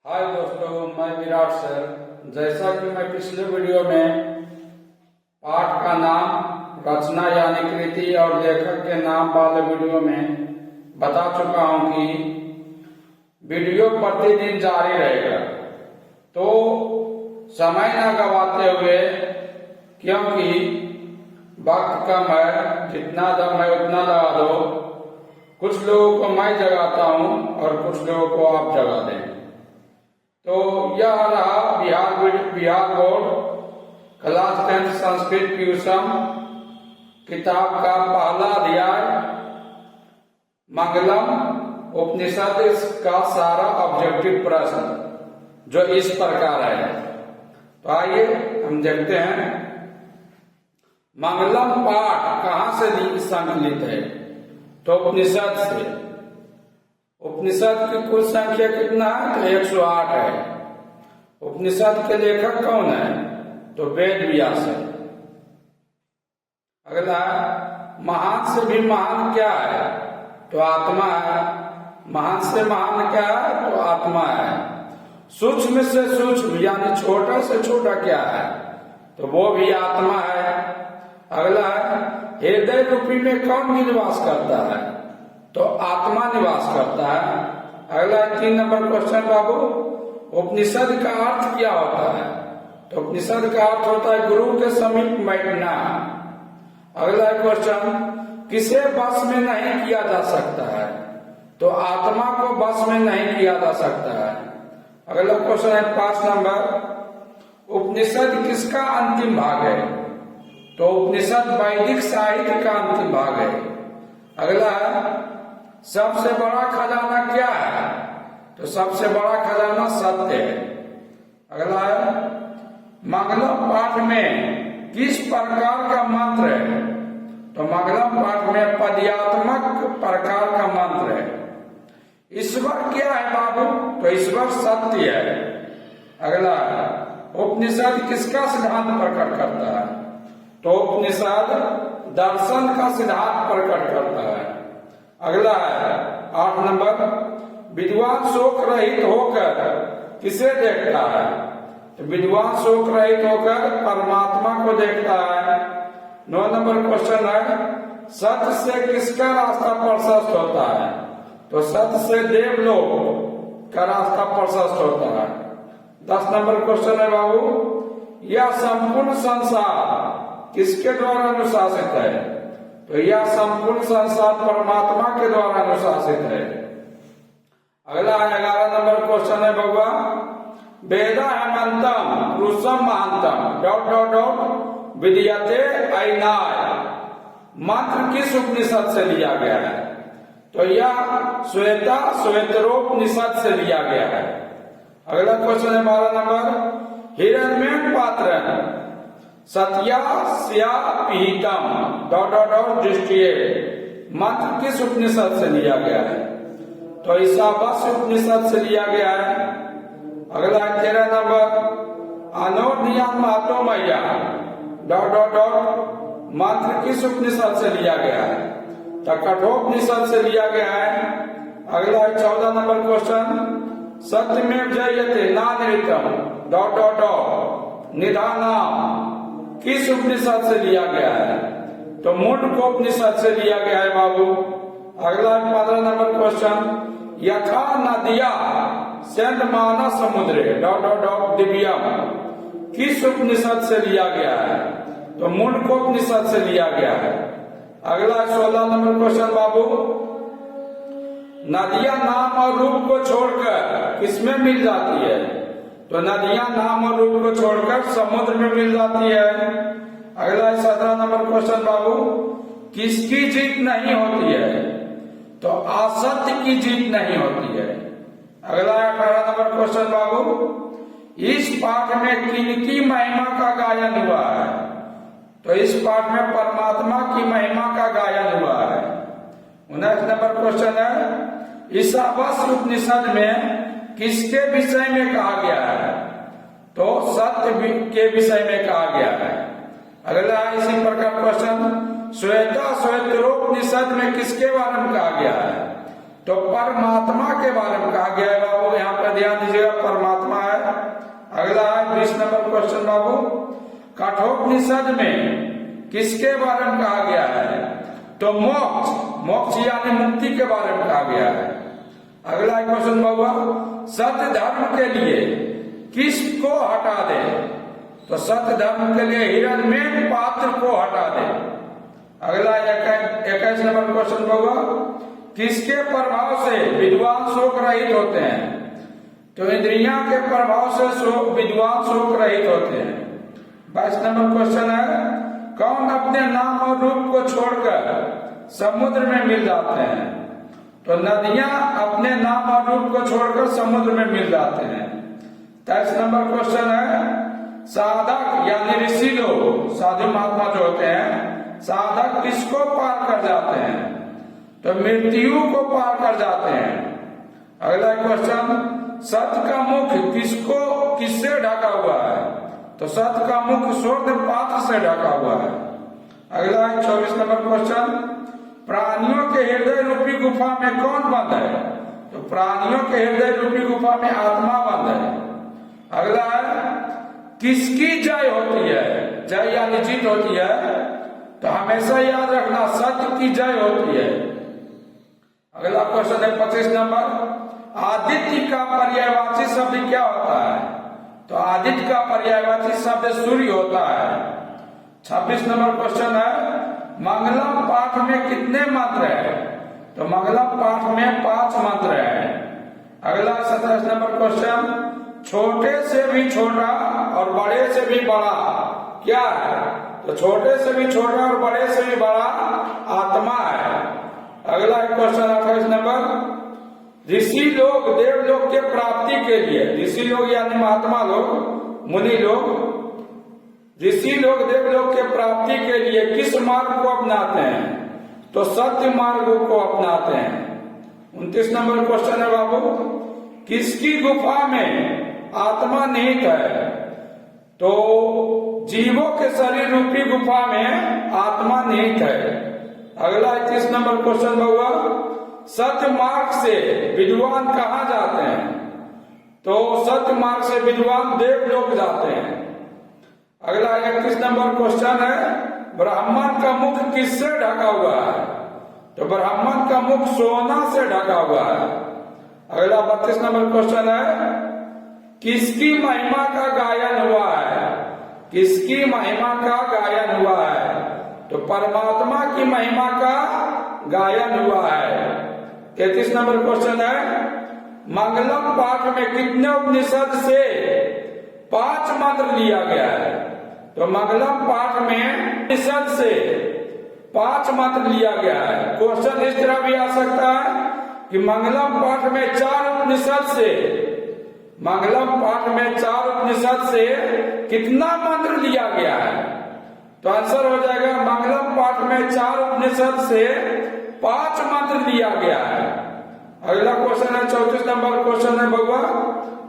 हाय दोस्तों, मैं विराट सर। जैसा कि मैं पिछले वीडियो में पाठ का नाम, रचना यानी कृति और लेखक के नाम वाले वीडियो में बता चुका हूं कि वीडियो प्रतिदिन जारी रहेगा, तो समय न गवाते हुए, क्योंकि वक्त कम है, जितना दम है उतना लगा दो। कुछ लोगों को मैं जगाता हूं और कुछ लोगों को आप जगा दें। तो यह रहा Bihar board class 10 Sanskrit tuition किताब का पहला अध्याय मंगलम उपनिषद का सारा ऑब्जेक्टिव प्रश्न, जो इस प्रकार है। तो आइए हम देखते हैं मंगलम पाठ कहाँ से संकलित है। तो उपनिषद से। उपनिषद की कुल संख्या कितना है? तो 108 है। उपनिषद के लेखक कौन है? तो वेद व्यास है। अगला, महान से भी महान क्या है? तो आत्मा है। महान से महान क्या है? तो आत्मा है। सूक्ष्म से सूक्ष्म यानी छोटा से छोटा क्या है? तो वो भी आत्मा है। अगला है, हृदय रूपी में कौन निवास करता है? तो आत्मा निवास करता है। अगला 3 नंबर क्वेश्चन बाबू, उपनिषद का अर्थ क्या होता है? तो उपनिषद का अर्थ होता है गुरु के समीप बैठना। अगला क्वेश्चन, किसे वश में नहीं किया जा सकता है? तो आत्मा को वश में नहीं किया जा सकता है। अगला क्वेश्चन है 5 नंबर, उपनिषद किसका अंतिम भाग है? तो उपनिषद वैदिक साहित्य का अंतिम भाग है। अगला है, सबसे बड़ा खजाना क्या है? तो सबसे बड़ा खजाना सत्य है। अगला है, मंगलम पाठ में किस प्रकार का मंत्र है? तो मंगलम पाठ में पद्यात्मक प्रकार का मंत्र है। ईश्वर क्या है बाबू? तो ईश्वर सत्य है। अगला, उपनिषद किसका सिद्धांत प्रकट करता है? तो उपनिषद दर्शन का सिद्धांत प्रकट करता है। अगला है 8 नंबर, विद्वान शोक रहित होकर किसे देखता है? तो विद्वान शोक रहित होकर परमात्मा को देखता है। 9 नंबर क्वेश्चन है, सत्य से किसका रास्ता प्रशस्त होता है? तो सत्य से देवलोक का रास्ता प्रशस्त होता है। 10 नंबर क्वेश्चन है बाबू, यह संपूर्ण संसार किसके द्वारा अनुशासित है? तो यह संपूर्ण संसार परमात्मा के द्वारा अनुशासित है। अगला 11 नंबर क्वेश्चन है बउआ, वेदा हेमंतम पुरुषम महांतम ... विद्यते ऐनाय मंत्र किस उपनिषद से लिया गया है? तो यह श्वेतरोपनिषद से लिया गया है। अगला क्वेश्चन है 12 नंबर, हिरण्मय पात्र सत्यास्या पिहितम ... दृष्टिये मंत्र किस उपनिषद से लिया गया है? तो ईशावास्य उपनिषद से लिया गया है। अगला 13 नंबर, अनोर्नियम महतो मैया ... मंत्र किस उपनिषद से लिया गया है? तो कठोपनिषद से लिया गया है। अगला 14 नंबर क्वेश्चन, सत्यमेव जयते नानृतम ... निधानम किस उपनिषद से लिया गया है? तो मुंडकोपनिषद से लिया गया है बाबू। अगला 15 नंबर क्वेश्चन, यथा नदिया सेंधमाना समुद्रे ... दिव्यम किस उपनिषद से लिया गया है? तो मुंडकोपनिषद से लिया गया है। अगला 16 नंबर क्वेश्चन बाबू, नदियां नाम और रूप को छोड़कर किसमें मिल जाती है? तो नदियां नाम और रूप को छोड़कर समुद्र में मिल जाती है। अगला 17 नंबर क्वेश्चन बाबू, किसकी जीत नहीं होती है? तो असत्य की जीत नहीं होती है। अगला 18 नंबर क्वेश्चन बाबू, इस पाठ में किनकी महिमा का गायन हुआ है? तो इस पाठ में परमात्मा की महिमा का गायन हुआ है। 19 नंबर क्वेश्चन है, ईशावास्य उपनिषद में किसके विषय में कहा गया है? तो सत्य के विषय में कहा गया है। अगला इसी प्रकार क्वेश्चन, श्वेतरोपनिषद में किसके बारे में कहा गया है? तो परमात्मा के बारे में कहा गया है बाबू, यहाँ पर ध्यान दीजिएगा, परमात्मा है। अगला है 20 नंबर क्वेश्चन बाबू, कठोपनिषद में किसके बारे में कहा गया है? तो मोक्ष, मोक्ष यानी मुक्ति के बारे में कहा गया है। अगला क्वेश्चन बाबू, सत्य धर्म के लिए किसको हटा दे? तो सत्य धर्म के लिए हिरण्मय पात्र को हटा दे। अगला 21 नंबर क्वेश्चन बाबू, किसके प्रभाव से विद्वान शोक रहित होते हैं? तो इंद्रियां के प्रभाव से विद्वान शोक रहित होते हैं। 22 नंबर क्वेश्चन है, कौन अपने नाम और रूप को छोड़कर समुद्र में मिल जाते हैं? तो नदियां अपने नाम और रूप को छोड़कर समुद्र में मिल जाते हैं। 23 नंबर क्वेश्चन है, साधक यानी ऋषि लोग, साधु महात्मा जो होते हैं, साधक किसको पार कर जाते हैं? तो मृत्यु को पार कर जाते हैं। अगला क्वेश्चन, सत्य का मुख किससे ढका हुआ है? तो सत्य का मुख स्वर्ण पात्र से ढका हुआ है। अगला 24 नंबर क्वेश्चन, प्राणियों के हृदय रूपी गुफा में कौन बंद है? तो प्राणियों के हृदय रूपी गुफा में आत्मा बंद है। अगला है, किसकी जय होती है? जय यानी जीत होती है, तो हमेशा याद रखना सत्य की जय होती है। अगला क्वेश्चन है 25 नंबर, आदित्य का पर्यायवाची शब्द क्या होता है? तो आदित्य का पर्यायवाची शब्द सूर्य होता है। 26 नंबर क्वेश्चन है, मंगलम पाठ में कितने मंत्र है? तो मंगलम पाठ में 5 मंत्र है। अगला 27 नंबर क्वेश्चन, छोटे से भी छोटा और बड़े से भी बड़ा क्या है? तो छोटे से भी छोटा और बड़े से भी बड़ा आत्मा है। अगला क्वेश्चन 28 नंबर, ऋषि लोग देवलोक के प्राप्ति के लिए, ऋषि लोग यानी महात्मा लोग, मुनि लोग, ऋषि लोग देवलोक के प्राप्ति के लिए किस मार्ग को अपनाते हैं? तो सत्य मार्ग को अपनाते हैं। 29 नंबर क्वेश्चन है बाबू, किसकी गुफा में आत्मा निहित है? तो जीवों के शरीर रूपी गुफा में आत्मा निहित है। अगला 31 नंबर क्वेश्चन होगा, सत्य मार्ग से विद्वान कहाँ जाते हैं? तो सत्य मार्ग से विद्वान देवलोक जाते हैं। अगला 31 नंबर क्वेश्चन है, ब्राह्मण का मुख किससे ढका हुआ है? तो ब्राह्मण का मुख सोना से ढका हुआ है। अगला 32 नंबर क्वेश्चन है, किसकी महिमा का गायन हुआ है? किसकी महिमा का गायन हुआ है? तो परमात्मा की महिमा का गायन हुआ है। 33 नंबर क्वेश्चन है, मंगलम पाठ में कितने उपनिषद से 5 मंत्र लिया गया है? तो मंगलम पाठ में उपनिषद से 5 मंत्र लिया गया है। क्वेश्चन इस तरह भी आ सकता है कि मंगलम पाठ में 4 उपनिषद से, मंगलम पाठ में 4 उपनिषद से कितना मंत्र लिया गया है? तो आंसर हो जाएगा, मंगलम पाठ में 4 उपनिषद से 5 मंत्र लिया गया है। अगला क्वेश्चन है 34 नंबर क्वेश्चन है भगवान,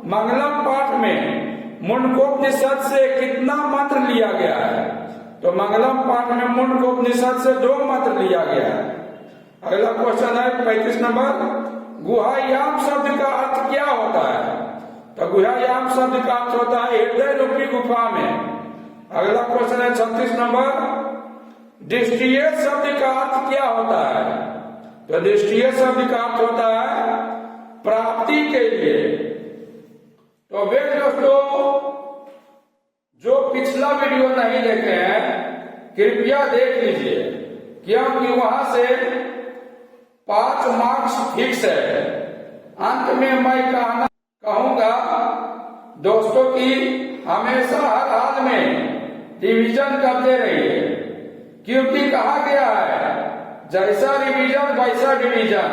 मंगलम पाठ में मुंडकोपनिषद से कितना मंत्र लिया गया है? तो मंगलम पाठ में मुंडकोपनिषद से 2 मंत्र लिया गया है। अगला क्वेश्चन है 35 नंबर, गुहायाम शब्द का अर्थ क्या होता है? तो गुहायाम शब्द का अर्थ होता है हृदय रूपी गुफा में। अगला क्वेश्चन है 36 नंबर, दृष्टिय शब्द का अर्थ क्या होता है? तो दृष्टिय शब्द का अर्थ होता है प्राप्ति के लिए। तो वे दोस्तों जो पिछला वीडियो नहीं देखे हैं कृपया देख लीजिए, क्योंकि वहां से 5 मार्क्स फिक्स है। अंत में मैं कहूंगा दोस्तों की हमेशा हर हाल में रिवीजन करते रहिए, क्योंकि कहा गया है जैसा रिवीजन वैसा डिवीजन।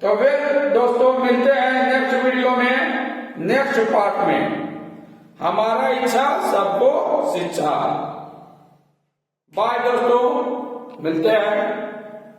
तो फिर दोस्तों मिलते हैं नेक्स्ट वीडियो में, नेक्स्ट पार्ट में। हमारा इच्छा सबको शिक्षा। बाय दोस्तों, मिलते हैं।